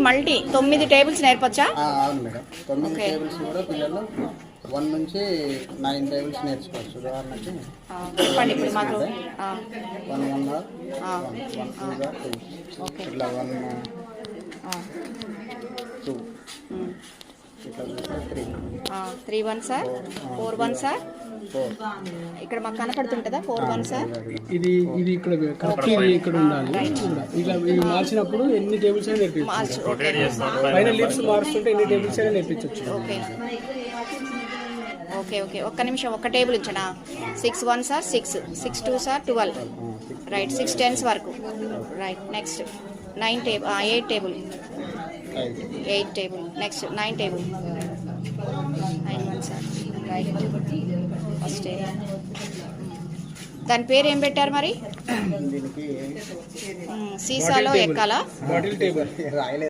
Multi 9 tables నేర్పొచ్చా? అవును madam. 9 tables కూడా పిల్లలు 1 నుంచి 9 టేబుల్స్ నేర్చుకోవచ్చు. ఉదాహరణకి చెప్పండి ఇప్పుడు మాకు. 1 1 1 2 ఓకే. ఇట్లా 1 2 ఇట్లా 3 1 సార్, 4 1 సార్. ఇక్కడ మాకు కనపడుతుంటుందా 4 1 సార్? ఇది ఇక్కడ కరెక్ట్ ఇక్కడ ఉండాలి. ఇలా ఇవి మార్చినప్పుడు ఎన్ని టేబుల్స్ అయినా నేర్పించవచ్చు. పైన లీవ్స్ మారుస్తుంటే ఎన్ని టేబుల్స్ అయినా నేర్పించవచ్చు. Okay okay okay. ఒక్క నిమిషం, ఒక్క టేబుల్ ఉంచనా? 6 1 సార్ 6, 6 2 సార్ 12, రైట్. 6 10s వరకు, right. Next 8 table, 8 table. Next 9 table, 9 1 sir, right. First దాని పేరు ఏం పెట్టారు మరి? సీసాలో ఎక్కాలా? Bottle table.